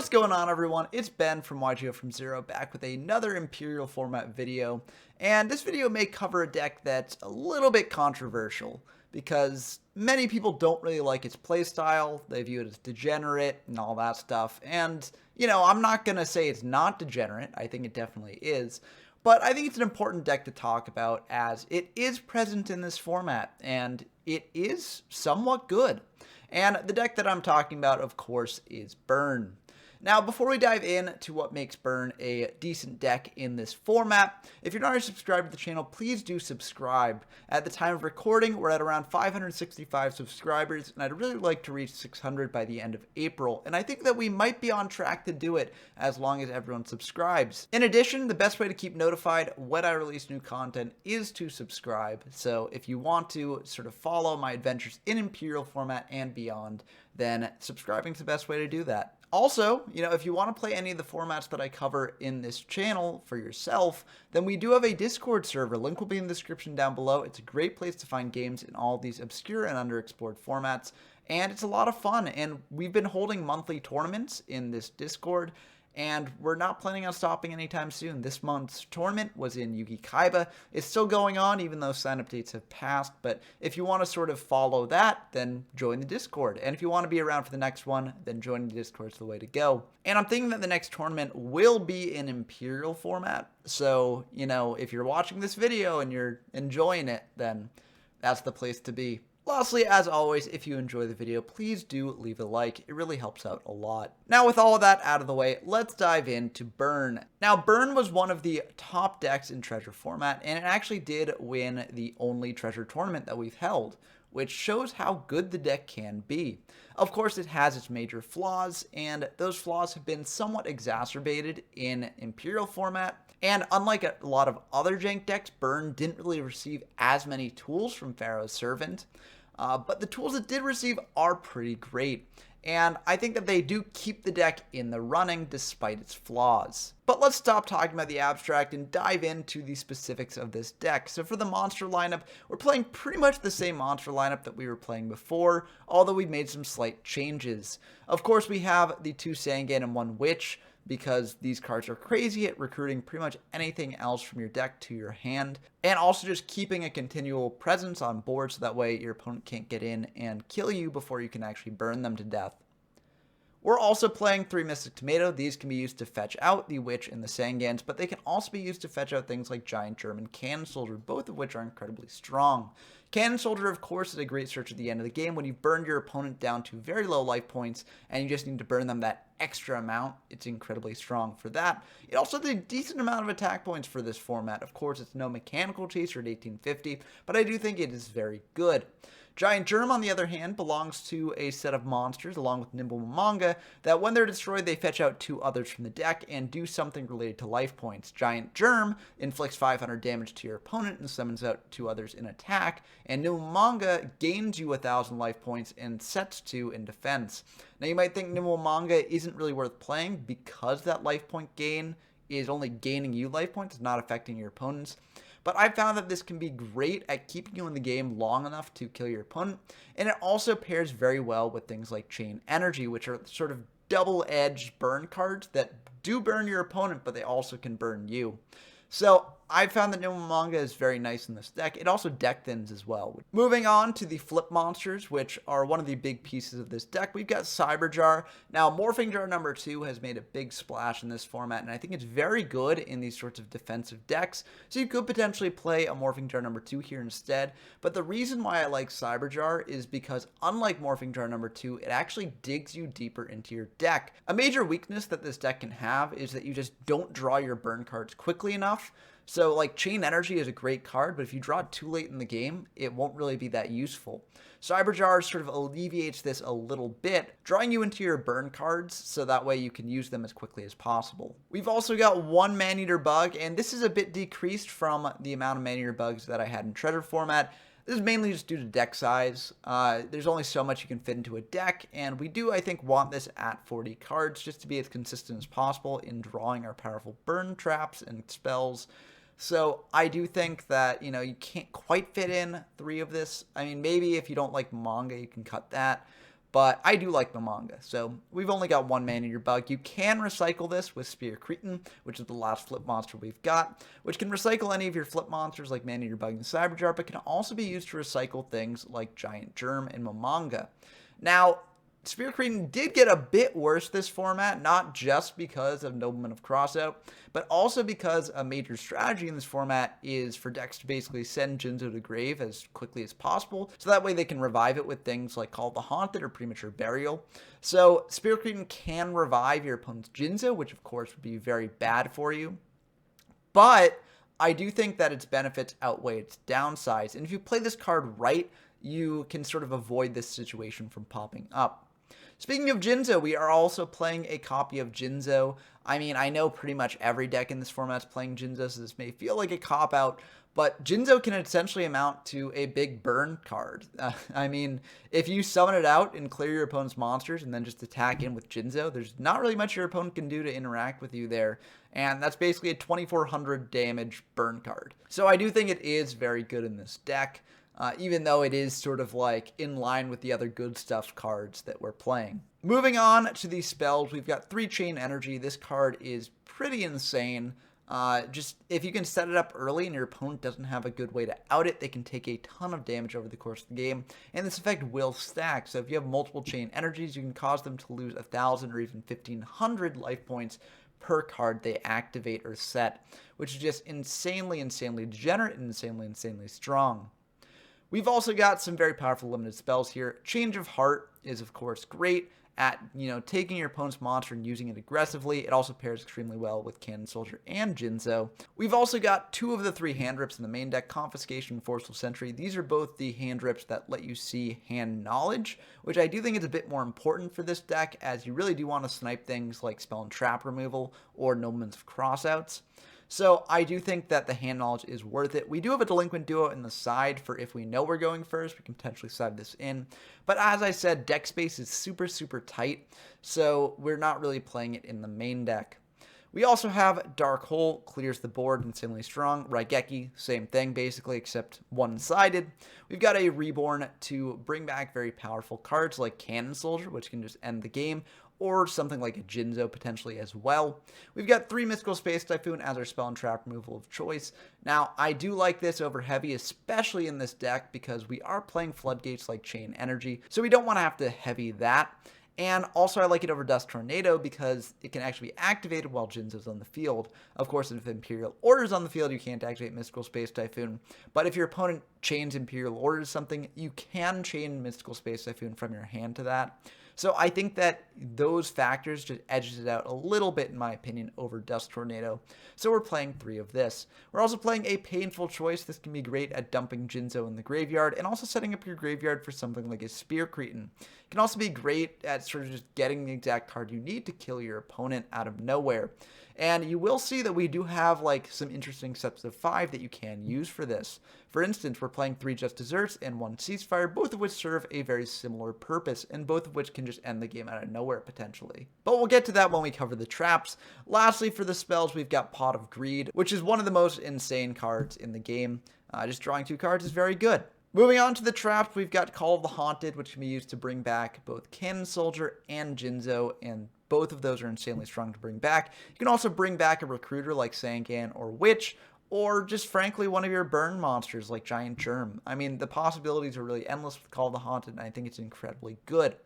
What's going on, everyone? It's Ben from YGO from Zero back with another Imperial Format video, and this video may cover a deck that's a little bit controversial because many people don't really like its playstyle. They view it as degenerate and all that stuff, and I'm not gonna say it's not degenerate. I think it definitely is. But I think it's an important deck to talk about as it is present in this format, and it is somewhat good. And the deck that I'm talking about, of course, is Burn. Now, before we dive in to what makes Burn a decent deck in this format, if you're not already subscribed to the channel, please do subscribe. At the time of recording, we're at around 565 subscribers, and I'd really like to reach 600 by the end of April, and I think that we might be on track to do it as long as everyone subscribes. In addition, the best way to keep notified when I release new content is to subscribe, so if you want to sort of follow my adventures in Imperial Format and beyond, then subscribing is the best way to do that. Also, if you want to play any of the formats that I cover in this channel for yourself, then we do have a Discord server. Link will be in the description down below. It's a great place to find games in all these obscure and underexplored formats, and it's a lot of fun. And we've been holding monthly tournaments in this Discord, and we're not planning on stopping anytime soon. This month's tournament was in Yugi Kaiba. It's still going on, even though sign-up dates have passed, but if you want to sort of follow that, then join the Discord. And if you want to be around for the next one, then joining the Discord is the way to go. And I'm thinking that the next tournament will be in Imperial Format, so, if you're watching this video and you're enjoying it, then that's the place to be. Lastly, as always, if you enjoy the video, please do leave a like. It really helps out a lot. Now, with all of that out of the way, let's dive into Burn. Now, Burn was one of the top decks in Treasure Format, and it actually did win the only Treasure tournament that we've held, which shows how good the deck can be. Of course, it has its major flaws, and those flaws have been somewhat exacerbated in Imperial Format. And unlike a lot of other jank decks, Burn didn't really receive as many tools from Pharaoh's Servant, but the tools it did receive are pretty great. And I think that they do keep the deck in the running despite its flaws. But let's stop talking about the abstract and dive into the specifics of this deck. So for the monster lineup, we're playing pretty much the same monster lineup that we were playing before, although we've made some slight changes. Of course, we have the 2 Sangan and 1 Witch, because these cards are crazy at recruiting pretty much anything else from your deck to your hand, and also just keeping a continual presence on board so that way your opponent can't get in and kill you before you can actually burn them to death. We're also playing 3 Mystic Tomato. These can be used to fetch out the Witch and the Sangans, but they can also be used to fetch out things like Giant German Cannon Soldier, both of which are incredibly strong. Cannon Soldier, of course, is a great search at the end of the game when you've burned your opponent down to very low life points and you just need to burn them that extra amount. It's incredibly strong for that. It also has a decent amount of attack points for this format. Of course, it's no mechanical chaser at 1850, but I do think it is very good. Giant Germ, on the other hand, belongs to a set of monsters, along with Nimble Manga, that when they're destroyed, they fetch out 2 others from the deck and do something related to life points. Giant Germ inflicts 500 damage to your opponent and summons out 2 others in attack, and Nimble Manga gains you 1,000 life points and sets 2 in defense. Now, you might think Nimble Manga isn't really worth playing because that life point gain is only gaining you life points, not affecting your opponents. But I found that this can be great at keeping you in the game long enough to kill your opponent, and it also pairs very well with things like Chain Energy, which are sort of double-edged burn cards that do burn your opponent, but they also can burn you. So I found that Nimble Manga is very nice in this deck. It also deck thins as well. Moving on to the flip monsters, which are one of the big pieces of this deck, we've got Cyberjar. Now, Morphing Jar number 2 has made a big splash in this format, and I think it's very good in these sorts of defensive decks. So you could potentially play a Morphing Jar number 2 here instead. But the reason why I like Cyberjar is because, unlike Morphing Jar number 2, it actually digs you deeper into your deck. A major weakness that this deck can have is that you just don't draw your burn cards quickly enough. So, like, Chain Energy is a great card, but if you draw it too late in the game, it won't really be that useful. Cyberjar sort of alleviates this a little bit, drawing you into your burn cards, so that way you can use them as quickly as possible. We've also got 1 Maneater Bug, and this is a bit decreased from the amount of Maneater Bugs that I had in Treasure Format. This is mainly just due to deck size. There's only so much you can fit into a deck, and we do, I think, want this at 40 cards just to be as consistent as possible in drawing our powerful burn traps and spells. So I do think that, you can't quite fit in 3 of this. I mean, maybe if you don't like manga, you can cut that. but I do like Momonga. So we've only got 1 Maneater Bug. You can recycle this with Spear Cretin, which is the last flip monster we've got, which can recycle any of your flip monsters like Maneater Bug and Cyberjar, but can also be used to recycle things like Giant Germ and Momonga. Now, Spear Cretin did get a bit worse this format, not just because of Nobleman of Crossout, but also because a major strategy in this format is for decks to basically send Jinzo to grave as quickly as possible, so that way they can revive it with things like Call of the Haunted or Premature Burial. So Spear Cretin can revive your opponent's Jinzo, which of course would be very bad for you, but I do think that its benefits outweigh its downsides, and if you play this card right, you can sort of avoid this situation from popping up. Speaking of Jinzo, we are also playing a copy of Jinzo. I mean, I know pretty much every deck in this format is playing Jinzo, so this may feel like a cop-out, but Jinzo can essentially amount to a big burn card. I mean, if you summon it out and clear your opponent's monsters and then just attack in with Jinzo, there's not really much your opponent can do to interact with you there, and that's basically a 2400 damage burn card. So I do think it is very good in this deck. Even though it is sort of like in line with the other good stuff cards that we're playing. Moving on to these spells, we've got 3 Chain Energy. This card is pretty insane. Just if you can set it up early and your opponent doesn't have a good way to out it, they can take a ton of damage over the course of the game, and this effect will stack. So if you have multiple Chain Energies, you can cause them to lose 1,000 or even 1,500 life points per card they activate or set, which is just insanely degenerate and insanely strong. We've also got some very powerful limited spells here. Change of Heart is, of course, great at, taking your opponent's monster and using it aggressively. It also pairs extremely well with Cannon Soldier and Jinzo. We've also got 2 of the 3 hand rips in the main deck, Confiscation and Forceful Sentry. These are both the hand rips that let you see hand knowledge, which I do think is a bit more important for this deck, as you really do want to snipe things like Spell and Trap removal or Nobleman's of Crossouts. So I do think that the hand knowledge is worth it. We do have a delinquent duo in the side for if we know we're going first, we can potentially side this in. But as I said, deck space is super tight, so we're not really playing it in the main deck. We also have Dark Hole, clears the board, insanely strong. Raigeki, same thing basically, except one-sided. We've got a Reborn to bring back very powerful cards like Cannon Soldier, which can just end the game, or something like a Jinzo potentially as well. We've got 3 Mystical Space Typhoon as our spell and trap removal of choice. Now, I do like this over heavy, especially in this deck, because we are playing floodgates like Chain Energy, so we don't want to have to heavy that. And also I like it over Dust Tornado because it can actually be activated while Jinzo's on the field. Of course, if Imperial Order's on the field, you can't activate Mystical Space Typhoon. But if your opponent chains Imperial Order to something, you can chain Mystical Space Typhoon from your hand to that. So I think that those factors just edges it out a little bit, in my opinion, over Dust Tornado. So we're playing 3 of this. We're also playing a Painful Choice. This can be great at dumping Jinzo in the graveyard and also setting up your graveyard for something like a Spear Cretin. It can also be great at sort of just getting the exact card you need to kill your opponent out of nowhere. And you will see that we do have like some interesting sets of 5 that you can use for this. For instance, we're playing 3 Just Desserts and 1 Ceasefire, both of which serve a very similar purpose, and both of which can just end the game out of nowhere potentially. But we'll get to that when we cover the traps. Lastly, for the spells, we've got Pot of Greed, which is one of the most insane cards in the game. Just drawing 2 cards is very good. Moving on to the traps, we've got Call of the Haunted, which can be used to bring back both Cannon Soldier and Jinzo, and both of those are insanely strong to bring back. You can also bring back a Recruiter like Sangan or Witch, or just frankly one of your burn monsters like Giant Germ. I mean, the possibilities are really endless with Call of the Haunted, and I think it's incredibly good.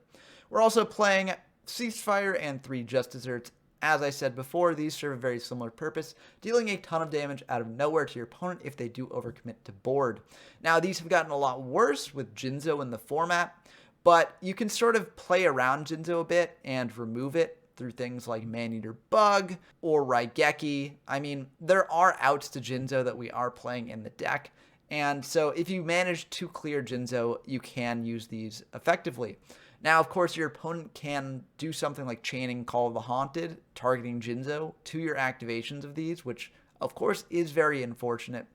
We're also playing Ceasefire and 3 Just Desserts. As I said before, these serve a very similar purpose, dealing a ton of damage out of nowhere to your opponent if they do overcommit to board. Now, these have gotten a lot worse with Jinzo in the format, but you can sort of play around Jinzo a bit and remove it through things like Maneater Bug or Raigeki. I mean, there are outs to Jinzo that we are playing in the deck, and so if you manage to clear Jinzo, you can use these effectively. Now, of course, your opponent can do something like chaining Call of the Haunted, targeting Jinzo to your activations of these, which, of course, is very unfortunate.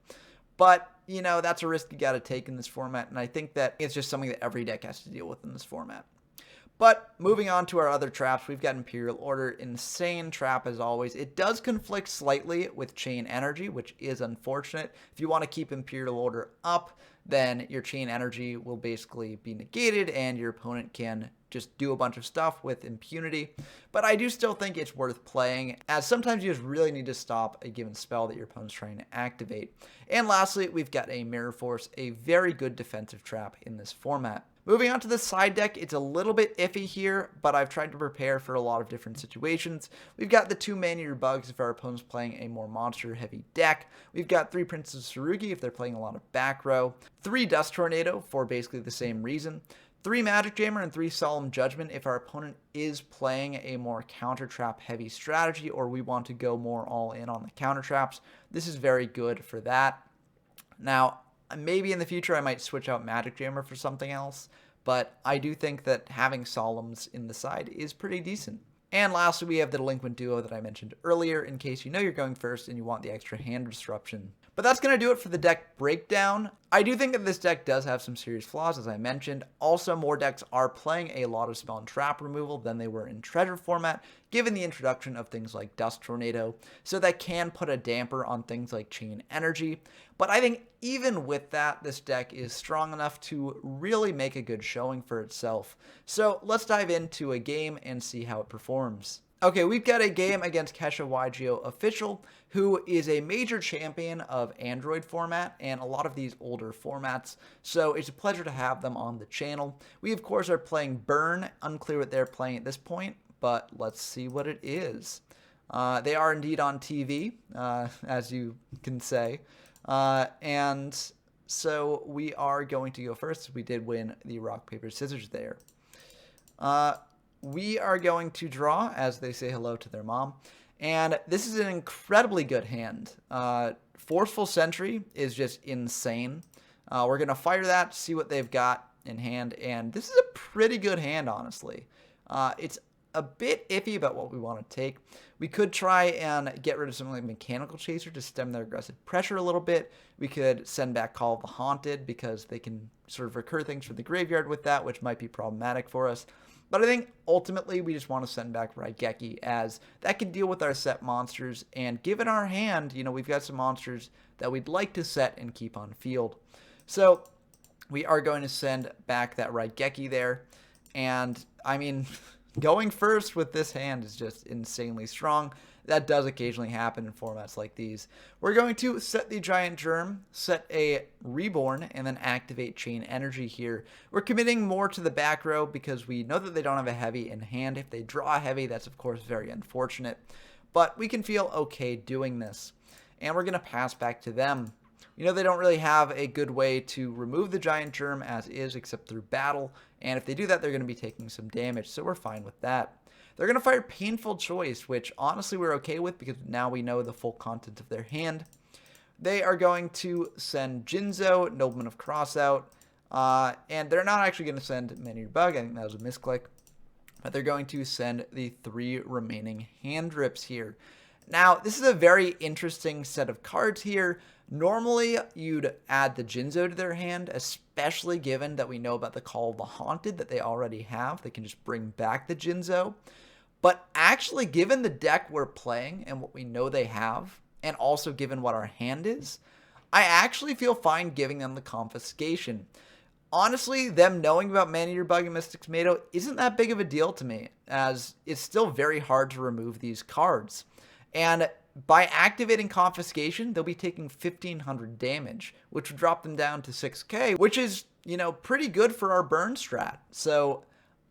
But, that's a risk you got to take in this format, and I think that it's just something that every deck has to deal with in this format. But moving on to our other traps, we've got Imperial Order, insane trap as always. It does conflict slightly with Chain Energy, which is unfortunate. If you want to keep Imperial Order up, then your Chain Energy will basically be negated and your opponent can just do a bunch of stuff with impunity, but I do still think it's worth playing, as sometimes you just really need to stop a given spell that your opponent's trying to activate. And lastly, we've got a Mirror Force, a very good defensive trap in this format. Moving on to the side deck, it's a little bit iffy here, but I've tried to prepare for a lot of different situations. We've got the 2 Man-Eater Bugs if our opponent's playing a more monster-heavy deck. We've got 3 Princess Tsurugi if they're playing a lot of back row. 3 Dust Tornado for basically the same reason. 3 Magic Jammer and 3 Solemn Judgment if our opponent is playing a more counter trap heavy strategy, or we want to go more all in on the counter traps. This is very good for that. Now, maybe in the future I might switch out Magic Jammer for something else, but I do think that having Solemns in the side is pretty decent. And lastly, we have the Delinquent Duo that I mentioned earlier, in case you know you're going first and you want the extra hand disruption. But that's going to do it for the deck breakdown. I do think that this deck does have some serious flaws, as I mentioned. Also, more decks are playing a lot of spell and trap removal than they were in Treasure format, given the introduction of things like Dust Tornado, so that can put a damper on things like Chain Energy. But I think even with that, this deck is strong enough to really make a good showing for itself. So let's dive into a game and see how it performs. Okay, we've got a game against Kesha YGO Official, who is a major champion of Android format and a lot of these older formats, so it's a pleasure to have them on the channel. We, of course, are playing Burn. Unclear what they're playing at this point, but let's see what it is. They are indeed on TV, as you can say, and so we are going to go first. We did win the rock, paper, scissors there. We are going to draw as they say hello to their mom. And this is an incredibly good hand. Forceful Sentry is just insane. We're going to fire that, see what they've got in hand. And this is a pretty good hand, honestly. It's a bit iffy about what we want to take. We could try and get rid of something like Mechanical Chaser to stem their aggressive pressure a little bit. We could send back Call of the Haunted because they can sort of recur things from the graveyard with that, which might be problematic for us. But I think ultimately we just want to send back Raigeki, as that can deal with our set monsters. And given our hand, you know, we've got some monsters that we'd like to set and keep on field. So we are going to send back that Raigeki there. And I mean, going first with this hand is just insanely strong. That does occasionally happen in formats like these. We're going to set the Giant Germ, set a Reborn, and then activate Chain Energy here. We're committing more to the back row because we know that they don't have a heavy in hand. If they draw a heavy, that's of course very unfortunate. But we can feel okay doing this. And we're going to pass back to them. You know, they don't really have a good way to remove the Giant Germ as is, except through battle. And if they do that, they're going to be taking some damage, so we're fine with that. They're going to fire Painful Choice, which honestly we're okay with because now we know the full content of their hand. They are going to send Jinzo, Nobleman of Crossout, and they're not actually going to send Man-Eater Bug. I think that was a misclick. But they're going to send the 3 remaining hand rips here. Now, this is a very interesting set of cards here. Normally, you'd add the Jinzo to their hand, especially given that we know about the Call of the Haunted that they already have. They can just bring back the Jinzo. But actually, given the deck we're playing and what we know they have, and also given what our hand is, I actually feel fine giving them the Confiscation. Honestly, them knowing about Man-Eater Bug and Mystic Tomato isn't that big of a deal to me, as it's still very hard to remove these cards. And by activating Confiscation, they'll be taking 1,500 damage, which would drop them down to 6k, which is, you know, pretty good for our burn strat. So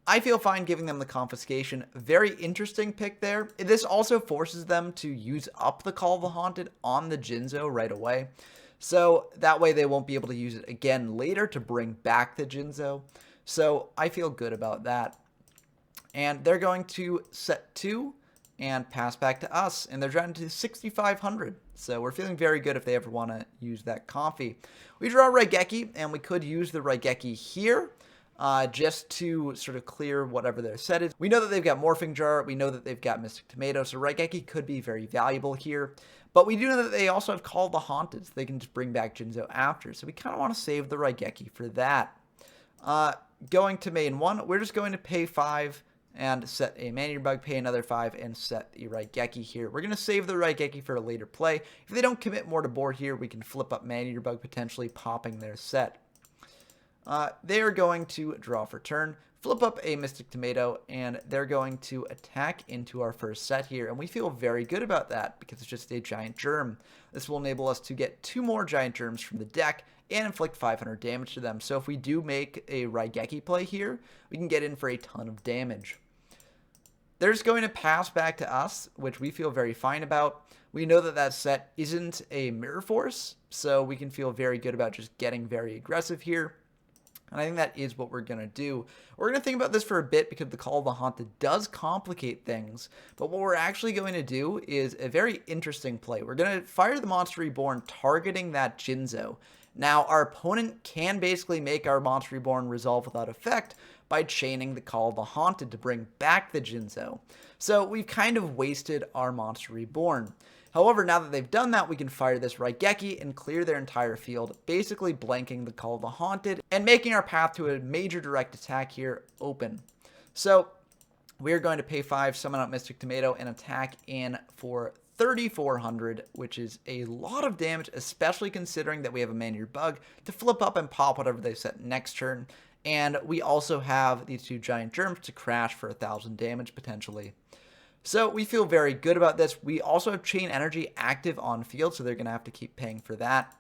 I feel fine giving them the Confiscation. Very interesting pick there. This also forces them to use up the Call of the Haunted on the Jinzo right away. So that way they won't be able to use it again later to bring back the Jinzo. So I feel good about that. And they're going to set 2 and pass back to us. And they're down to 6,500. So we're feeling very good if they ever want to use that Confi. We draw Raigeki, and we could use the Raigeki here. Just to sort of clear whatever their set is. We know that they've got Morphing Jar, we know that they've got Mystic Tomato, so Raigeki could be very valuable here. But we do know that they also have Call of the Haunted, so they can just bring back Jinzo after. So we kind of want to save the Raigeki for that. Going to main 1, we're just going to pay 5 and set a Man-Eater Bug, pay another 5, and set the Raigeki here. We're going to save the Raigeki for a later play. If they don't commit more to board here, we can flip up Man-Eater Bug, potentially popping their set. they are going to draw for turn, flip up a Mystic Tomato, and they're going to attack into our first set here. And we feel very good about that because it's just a giant germ. This will enable us to get 2 more giant germs from the deck and inflict 500 damage to them. So if we do make a Raigeki play here, we can get in for a ton of damage. They're just going to pass back to us, which we feel very fine about. We know that that set isn't a Mirror Force, so we can feel very good about just getting very aggressive here. And I think that is what we're going to do. We're going to think about this for a bit because the Call of the Haunted does complicate things. But what we're actually going to do is a very interesting play. We're going to fire the Monster Reborn targeting that Jinzo. Now, our opponent can basically make our Monster Reborn resolve without effect by chaining the Call of the Haunted to bring back the Jinzo. So we've kind of wasted our Monster Reborn. However, now that they've done that, we can fire this Raigeki and clear their entire field, basically blanking the Call of the Haunted and making our path to a major direct attack here open. So we're going to pay 5, summon out Mystic Tomato, and attack in for 3,400, which is a lot of damage, especially considering that we have a Man-Eater Bug to flip up and pop whatever they set next turn. And we also have these 2 giant germs to crash for 1,000 damage potentially. So we feel very good about this. We also have Chain Energy active on field, so they're going to have to keep paying for that.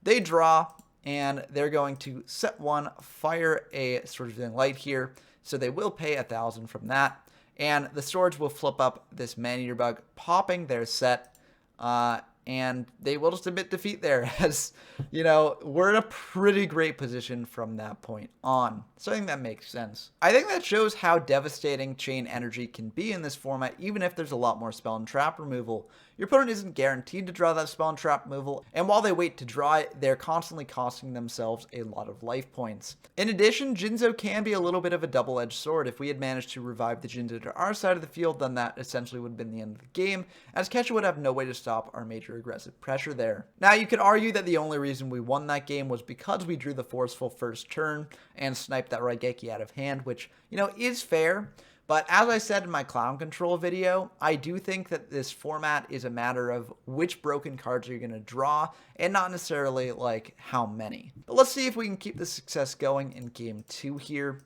They draw, and they're going to set 1, fire a Swords of Withering Light here, so they will pay 1,000 from that. And the Swords will flip up this Man-Eater Bug, popping their set, and they will just admit defeat there, as, you know, we're in a pretty great position from that point on. So I think that makes sense. I think that shows how devastating Chain Energy can be in this format, even if there's a lot more spell and trap removal. Your opponent isn't guaranteed to draw that spell and trap removal, and while they wait to draw it, they're constantly costing themselves a lot of life points. In addition, Jinzo can be a little bit of a double-edged sword. If we had managed to revive the Jinzo to our side of the field, then that essentially would have been the end of the game, as Kesha would have no way to stop our major aggressive pressure there. Now, you could argue that the only reason we won that game was because we drew the forceful first turn and sniped that Raigeki out of hand, which, you know, is fair. But as I said in my Clown Control video, I do think that this format is a matter of which broken cards you're going to draw and not necessarily like how many. But let's see if we can keep the success going in game 2 here.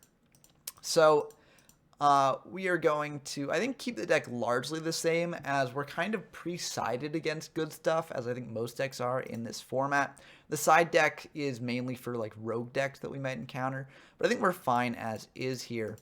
So we are going to, I think, keep the deck largely the same, as we're kind of pre-sided against good stuff, as I think most decks are in this format. The side deck is mainly for like rogue decks that we might encounter, but I think we're fine as is here.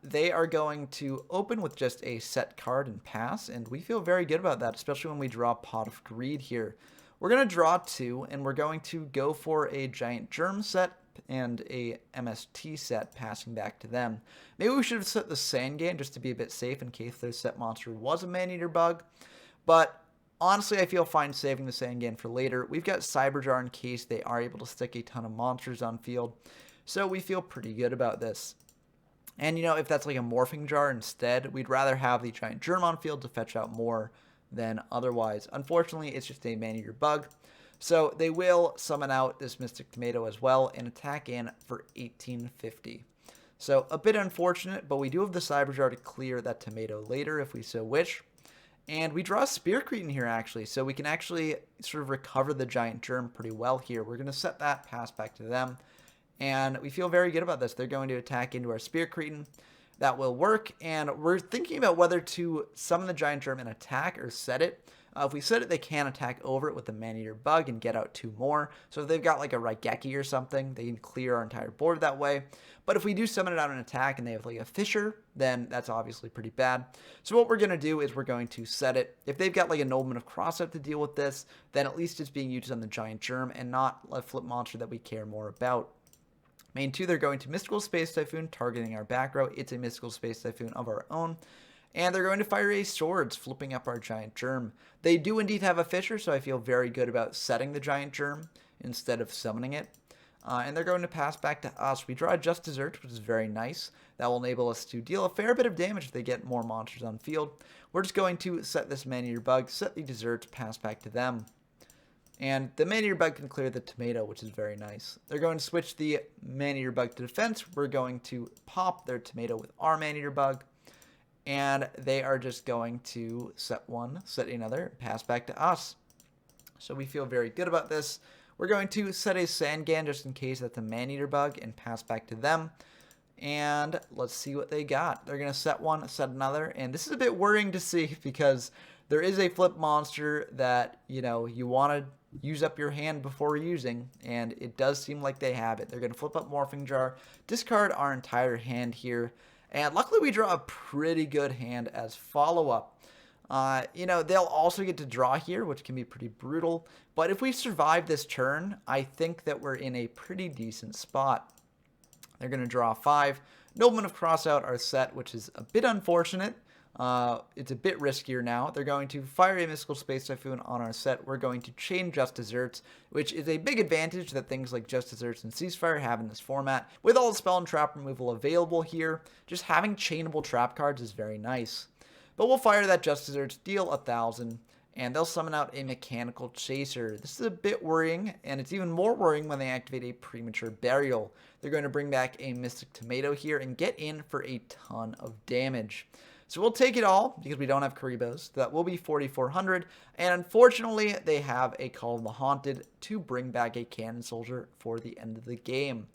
They are going to open with just a set card and pass, and we feel very good about that, especially when we draw Pot of Greed here. We're going to draw 2, and we're going to go for a Giant Germ set and a MST set, passing back to them. Maybe we should have set the Sangame just to be a bit safe in case their set monster was a Man-Eater Bug, but honestly, I feel fine saving the Sangame for later. We've got Cyberjar in case they are able to stick a ton of monsters on field, so we feel pretty good about this. And, you know, if that's like a Morphing Jar instead, we'd rather have the Giant Germ on field to fetch out more than otherwise. Unfortunately, it's just a Man-Eater Bug. So they will summon out this Mystic Tomato as well and attack in for 1850. So a bit unfortunate, but we do have the Cyberjar to clear that tomato later if we so wish. And we draw a Spear Cretin here, actually, so we can actually sort of recover the Giant Germ pretty well here. We're going to set that, pass back to them. And we feel very good about this. They're going to attack into our Spear Cretin. That will work. And we're thinking about whether to summon the Giant Germ and attack or set it. If we set it, they can attack over it with the Man-Eater Bug and get out 2 more. So if they've got like a Raigeki or something, they can clear our entire board that way. But if we do summon it out and attack and they have like a Fissure, then that's obviously pretty bad. So what we're going to do is we're going to set it. If they've got like a Nobleman of Crossout to deal with this, then at least it's being used on the Giant Germ and not a flip monster that we care more about. Main 2, they're going to Mystical Space Typhoon, targeting our back row. It's a Mystical Space Typhoon of our own. And they're going to fire a Swords, flipping up our Giant Germ. They do indeed have a Fissure, so I feel very good about setting the Giant Germ instead of summoning it. And they're going to pass back to us. We draw a Just Desert, which is very nice. That will enable us to deal a fair bit of damage if they get more monsters on field. We're just going to set this Man-Eater Bug, set the Desert, pass back to them. And the Man-Eater Bug can clear the tomato, which is very nice. They're going to switch the Man-Eater Bug to defense. We're going to pop their tomato with our Man-Eater Bug. And they are just going to set 1, set another, pass back to us. So we feel very good about this. We're going to set a Sangan just in case that's a Maneater bug and pass back to them. And let's see what they got. They're going to set one, set another. And this is a bit worrying to see because there is a flip monster that, you know, you want to use up your hand before using. And it does seem like they have it. They're going to flip up Morphing Jar, discard our entire hand here. And luckily we draw a pretty good hand as follow-up. You know, they'll also get to draw here, which can be pretty brutal. But if we survive this turn, I think that we're in a pretty decent spot. They're going to draw 5. Noblemen of Crossout are set, which is a bit unfortunate. It's a bit riskier now. They're going to fire a Mystical Space Typhoon on our set. We're going to chain Just Desserts, which is a big advantage that things like Just Desserts and Ceasefire have in this format. With all the spell and trap removal available here, just having chainable trap cards is very nice. But we'll fire that Just Desserts, deal 1,000, and they'll summon out a Mechanical Chaser. This is a bit worrying, and it's even more worrying when they activate a Premature Burial. They're going to bring back a Mystic Tomato here and get in for a ton of damage. So we'll take it all because we don't have Karibos. So that will be 4,400. And unfortunately, they have a Call of the Haunted to bring back a Cannon Soldier for the end of the game.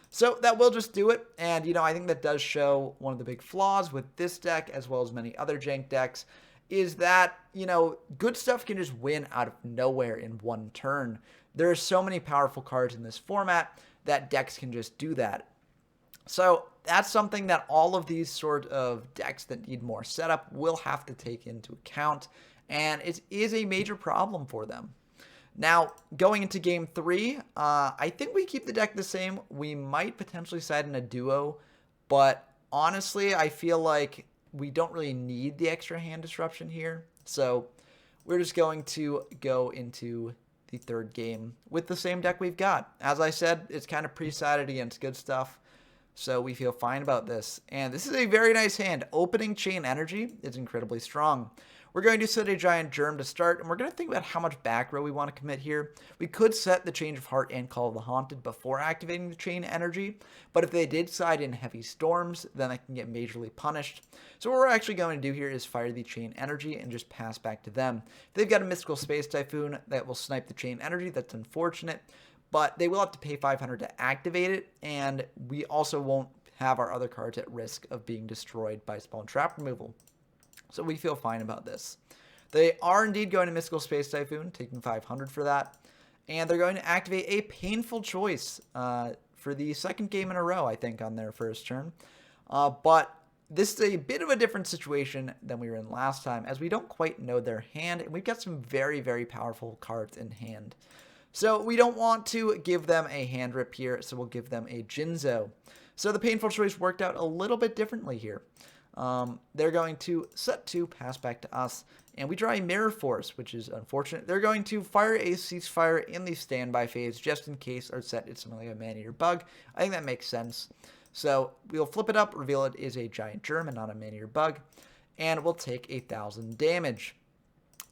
So that will just do it. And, you know, I think that does show one of the big flaws with this deck as well as many other jank decks is that, you know, good stuff can just win out of nowhere in one turn. There are so many powerful cards in this format that decks can just do that. So that's something that all of these sort of decks that need more setup will have to take into account, and it is a major problem for them. Now, going into game 3, I think we keep the deck the same. We might potentially side in a duo, but honestly, I feel like we don't really need the extra hand disruption here. So we're just going to go into the third game with the same deck we've got. As I said, it's kind of pre-sided against good stuff. So we feel fine about this. And this is a very nice hand. Opening Chain Energy is incredibly strong. We're going to set a Giant Germ to start, and we're going to think about how much back row we want to commit here. We could set the Change of Heart and Call of the Haunted before activating the Chain Energy, but if they did side in Heavy Storms, then I can get majorly punished. So what we're actually going to do here is fire the Chain Energy and just pass back to them. If they've got a Mystical Space Typhoon that will snipe the Chain Energy, that's unfortunate, but they will have to pay 500 to activate it, and we also won't have our other cards at risk of being destroyed by spell and trap removal. So we feel fine about this. They are indeed going to Mystical Space Typhoon, taking 500 for that. And they're going to activate a Painful Choice for the second game in a row, I think, on their first turn. But this is a bit of a different situation than we were in last time, as we don't quite know their hand, and we've got some very, very powerful cards in hand. So we don't want to give them a hand rip here, so we'll give them a Jinzo. So the Painful Choice worked out a little bit differently here. They're going to set 2, pass back to us, and we draw a Mirror Force, which is unfortunate. They're going to fire a Ceasefire in the standby phase, just in case our set is something like a Maneater bug. I think that makes sense. So we'll flip it up, reveal it is a Giant Germ and not a Maneater bug, and we'll take 1,000 damage.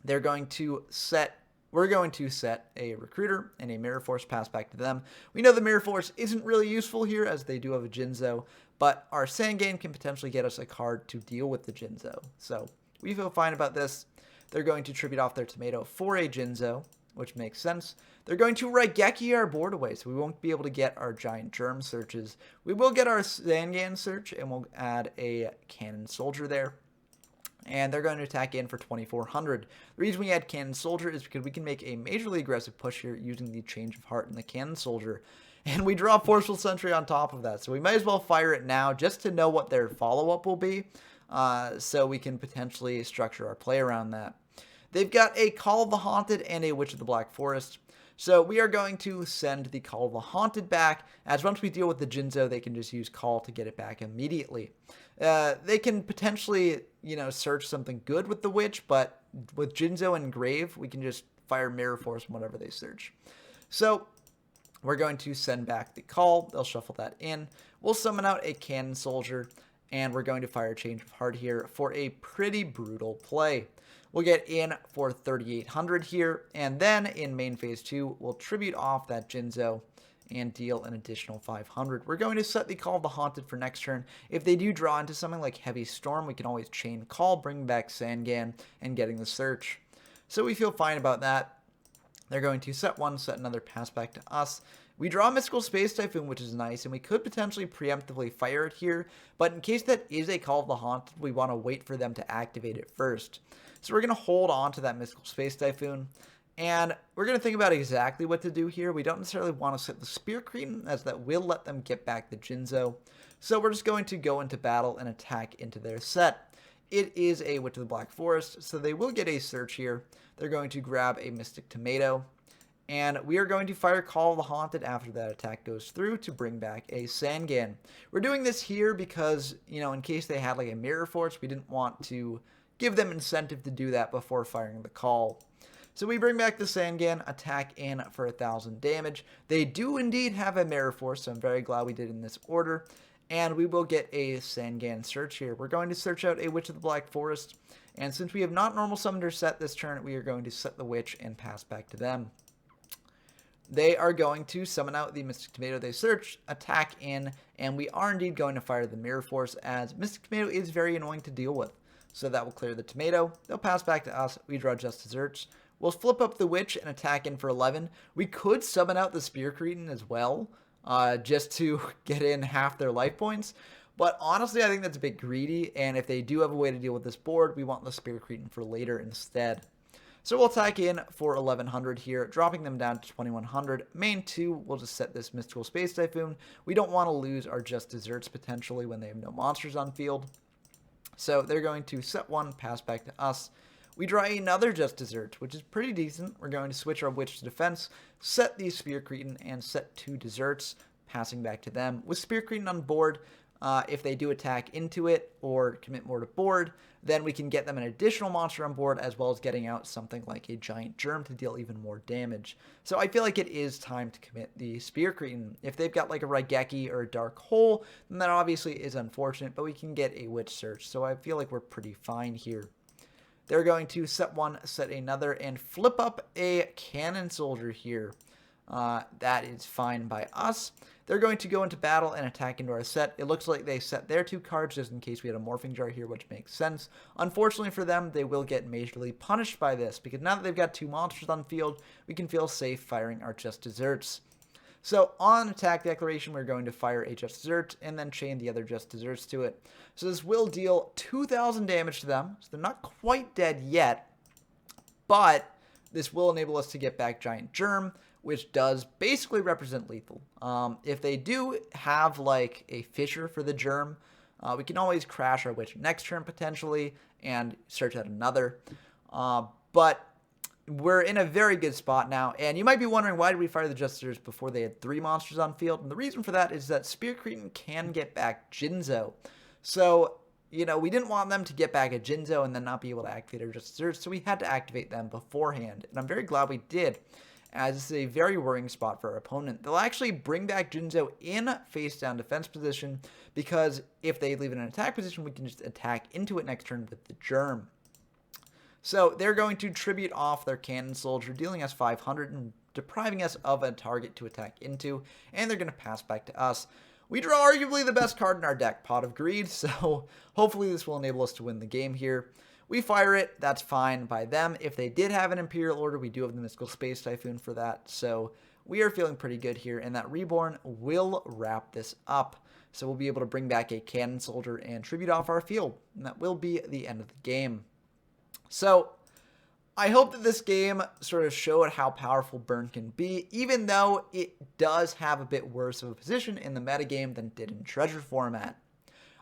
They're going to set... We're going to set a Recruiter and a Mirror Force, pass back to them. We know the Mirror Force isn't really useful here, as they do have a Jinzo, but our Sangan can potentially get us a card to deal with the Jinzo. So we feel fine about this. They're going to tribute off their Tomato for a Jinzo, which makes sense. They're going to Raigeki our board away, so we won't be able to get our Giant Germ searches. We will get our Sangan search, and we'll add a Cannon Soldier there. And they're going to attack in for 2,400. The reason we add Cannon Soldier is because we can make a majorly aggressive push here using the Change of Heart and the Cannon Soldier. And we draw Forceful Sentry on top of that. So we might as well fire it now just to know what their follow-up will be. So we can potentially structure our play around that. They've got a Call of the Haunted and a Witch of the Black Forest. So we are going to send the Call of the Haunted back, as once we deal with the Jinzo, they can just use Call to get it back immediately. They can potentially, you know, search something good with the Witch, but with Jinzo and Grave, we can just fire Mirror Force from whatever they search. So we're going to send back the Call. They'll shuffle that in. We'll summon out a Cannon Soldier, and we're going to fire Change of Heart here for a pretty brutal play. We'll get in for 3,800 here, and then in main phase 2, we'll tribute off that Jinzo and deal an additional 500. We're going to set the Call of the Haunted for next turn. If they do draw into something like Heavy Storm, we can always chain Call, bring back Sangan, and getting the search. So we feel fine about that. They're going to set one, set another, pass back to us. We draw a Mystical Space Typhoon, which is nice, and we could potentially preemptively fire it here, but in case that is a Call of the Haunted, we want to wait for them to activate it first. So we're going to hold on to that Mystical Space Typhoon, and we're going to think about exactly what to do here. We don't necessarily want to set the Spear Cretin, as that will let them get back the Jinzo. So we're just going to go into battle and attack into their set. It is a Witch of the Black Forest, so they will get a search here. They're going to grab a Mystic Tomato, and we are going to fire Call of the Haunted after that attack goes through to bring back a Sangan. We're doing this here because, in case they had like a Mirror Force, we didn't want to give them incentive to do that before firing the call. So we bring back the Sangan, attack in for 1,000 damage. They do indeed have a Mirror Force, so I'm very glad we did in this order. And we will get a Sangan search here. We're going to search out a Witch of the Black Forest. And since we have not normal summoned or set this turn, we are going to set the Witch and pass back to them. They are going to summon out the Mystic Tomato they search, attack in, and we are indeed going to fire the Mirror Force, as Mystic Tomato is very annoying to deal with. So that will clear the Tomato. They'll pass back to us. We draw Just Desserts. We'll flip up the Witch and attack in for 11. We could summon out the Spear Cretin as well, just to get in half their life points. But honestly, I think that's a bit greedy, and if they do have a way to deal with this board, we want the Spear Cretin for later instead. So we'll attack in for 1100 here, dropping them down to 2100. Main 2, we'll just set this Mystical Space Typhoon. We don't want to lose our Just Desserts potentially when they have no monsters on field. So they're going to set one, pass back to us. We draw another Just Desserts, which is pretty decent. We're going to switch our Witch to defense, set the Spear Cretin, and set 2 Desserts, passing back to them. With Spear Cretin on board, if they do attack into it or commit more to board, then we can get them an additional monster on board, as well as getting out something like a Giant Germ to deal even more damage. So I feel like it is time to commit the Spear Cretin. If they've got like a Raigeki or a Dark Hole, then that obviously is unfortunate, but we can get a Witch Search, so I feel like we're pretty fine here. They're going to set one, set another, and flip up a Cannon Soldier here. That is fine by us. They're going to go into battle and attack into our set. It looks like they set their 2 cards just in case we had a Morphing Jar here, which makes sense. Unfortunately for them, they will get majorly punished by this, because now that they've got 2 monsters on field, we can feel safe firing our Just Desserts. So on attack declaration, we're going to fire a Just Desert and then chain the other Just Desserts to it. So this will deal 2,000 damage to them. So they're not quite dead yet, but this will enable us to get back Giant Germ, which does basically represent lethal. If they do have like a Fissure for the Germ, we can always crash our Witch next turn potentially and search out another. But we're in a very good spot now, and you might be wondering, why did we fire the Justers before they had 3 monsters on field? And the reason for that is that Spear Cretin can get back Jinzo. So, we didn't want them to get back a Jinzo and then not be able to activate our Justers, so we had to activate them beforehand. And I'm very glad we did, as this is a very worrying spot for our opponent. They'll actually bring back Jinzo in face-down defense position, because if they leave it in an attack position, we can just attack into it next turn with the Germ. So they're going to tribute off their Cannon Soldier, dealing us 500 and depriving us of a target to attack into, and they're going to pass back to us. We draw arguably the best card in our deck, Pot of Greed, so hopefully this will enable us to win the game here. We fire it, that's fine by them. If they did have an Imperial Order, we do have the Mystical Space Typhoon for that, so we are feeling pretty good here, and that Reborn will wrap this up. So we'll be able to bring back a Cannon Soldier and tribute off our field, and that will be the end of the game. So, I hope that this game sort of showed how powerful Burn can be, even though it does have a bit worse of a position in the metagame than it did in Treasure Format.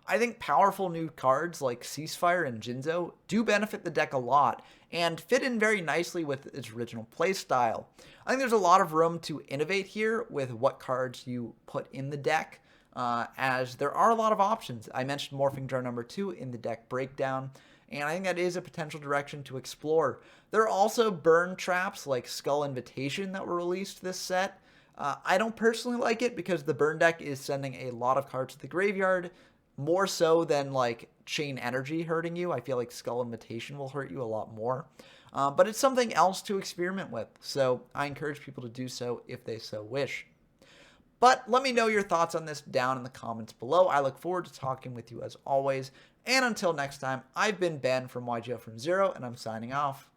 I think powerful new cards like Ceasefire and Jinzo do benefit the deck a lot, and fit in very nicely with its original playstyle. I think there's a lot of room to innovate here with what cards you put in the deck, as there are a lot of options. I mentioned Morphing Jar number 2 in the deck breakdown, and I think that is a potential direction to explore. There are also burn traps like Skull Invitation that were released this set. I don't personally like it because the burn deck is sending a lot of cards to the graveyard, more so than like Chain Energy hurting you. I feel like Skull Invitation will hurt you a lot more. But it's something else to experiment with, so I encourage people to do so if they so wish. But let me know your thoughts on this down in the comments below. I look forward to talking with you as always. And until next time, I've been Ben from YGO from Zero, and I'm signing off.